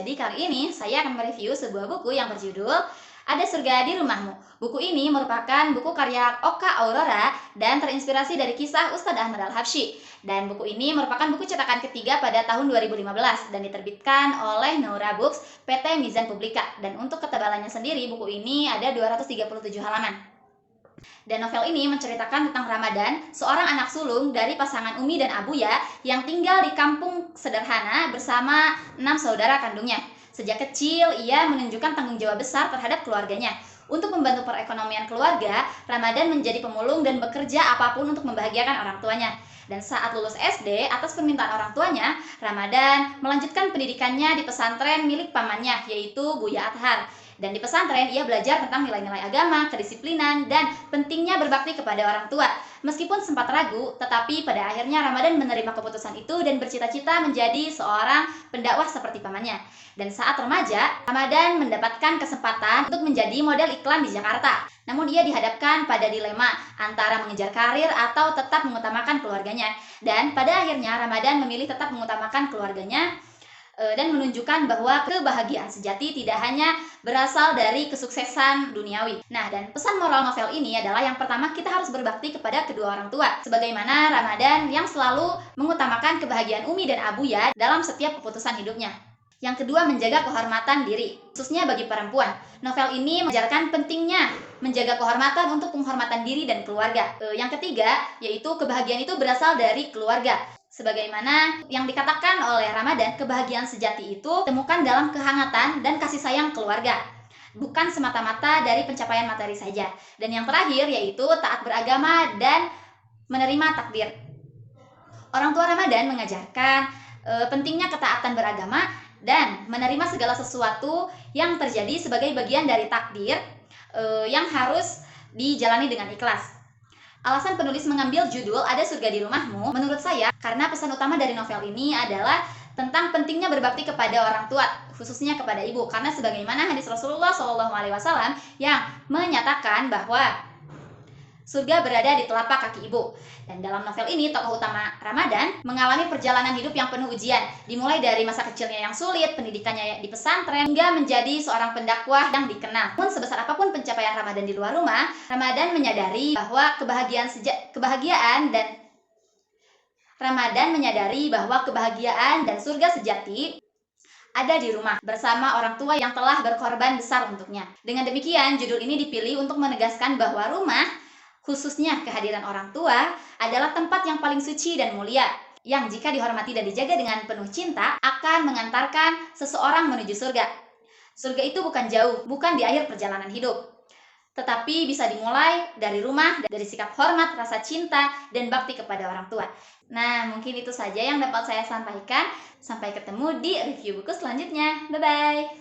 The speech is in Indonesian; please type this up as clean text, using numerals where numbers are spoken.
Jadi kali ini saya akan mereview sebuah buku yang berjudul Ada Surga di Rumahmu. Buku ini merupakan buku karya Oka Aurora dan terinspirasi dari kisah Ustadz Ahmad Al-Habsyi. Dan buku ini merupakan buku cetakan ketiga pada tahun 2015 dan diterbitkan oleh Noura Books PT Mizan Publika. Dan untuk ketebalannya sendiri, buku ini ada 237 halaman. Dan novel ini menceritakan tentang Ramadan, seorang anak sulung dari pasangan Umi dan Abuya yang tinggal di kampung sederhana bersama 6 saudara kandungnya. Sejak kecil, ia menunjukkan tanggung jawab besar terhadap keluarganya. Untuk membantu perekonomian keluarga, Ramadan menjadi pemulung dan bekerja apapun untuk membahagiakan orang tuanya. Dan saat lulus SD, atas permintaan orang tuanya, Ramadan melanjutkan pendidikannya di pesantren milik pamannya, yaitu Buya Athar. Dan di pesantren, ia belajar tentang nilai-nilai agama, kedisiplinan, dan pentingnya berbakti kepada orang tua. Meskipun sempat ragu, tetapi pada akhirnya Ramadan menerima keputusan itu dan bercita-cita menjadi seorang pendakwah seperti pamannya. Dan saat remaja, Ramadan mendapatkan kesempatan untuk menjadi model iklan di Jakarta. Namun dia dihadapkan pada dilema antara mengejar karir atau tetap mengutamakan keluarganya. Dan pada akhirnya Ramadan memilih tetap mengutamakan keluarganya dan menunjukkan bahwa kebahagiaan sejati tidak hanya berasal dari kesuksesan duniawi. Nah, dan pesan moral novel ini adalah yang pertama, kita harus berbakti kepada kedua orang tua, sebagaimana Ramadan yang selalu mengutamakan kebahagiaan Umi dan Abuya dalam setiap keputusan hidupnya. Yang kedua, menjaga kehormatan diri, khususnya bagi perempuan. Novel ini mengajarkan pentingnya menjaga kehormatan untuk penghormatan diri dan keluarga. Yang ketiga, yaitu kebahagiaan itu berasal dari keluarga. Sebagaimana yang dikatakan oleh Ramadan, kebahagiaan sejati itu temukan dalam kehangatan dan kasih sayang keluarga, bukan semata-mata dari pencapaian materi saja. Dan yang terakhir yaitu taat beragama dan menerima takdir. Orang tua Ramadan mengajarkan pentingnya ketaatan beragama dan menerima segala sesuatu yang terjadi sebagai bagian dari takdir yang harus dijalani dengan ikhlas. Alasan penulis mengambil judul Ada Surga di Rumahmu, menurut saya, karena pesan utama dari novel ini adalah tentang pentingnya berbakti kepada orang tua, khususnya kepada ibu. Karena sebagaimana hadis Rasulullah SAW yang menyatakan bahwa surga berada di telapak kaki ibu. Dan dalam novel ini, tokoh utama Ramadan mengalami perjalanan hidup yang penuh ujian. Dimulai dari masa kecilnya yang sulit, pendidikannya di pesantren, hingga menjadi seorang pendakwah yang dikenal. Namun sebesar apapun pencapaian Ramadan di luar rumah, Ramadan menyadari bahwa kebahagiaan dan surga sejati ada di rumah bersama orang tua yang telah berkorban besar untuknya. Dengan demikian, judul ini dipilih untuk menegaskan bahwa rumah, khususnya kehadiran orang tua, adalah tempat yang paling suci dan mulia, yang jika dihormati dan dijaga dengan penuh cinta, akan mengantarkan seseorang menuju surga. Surga itu bukan jauh, bukan di akhir perjalanan hidup, tetapi bisa dimulai dari rumah, dari sikap hormat, rasa cinta, dan bakti kepada orang tua. Nah, mungkin itu saja yang dapat saya sampaikan. Sampai ketemu di review buku selanjutnya. Bye-bye!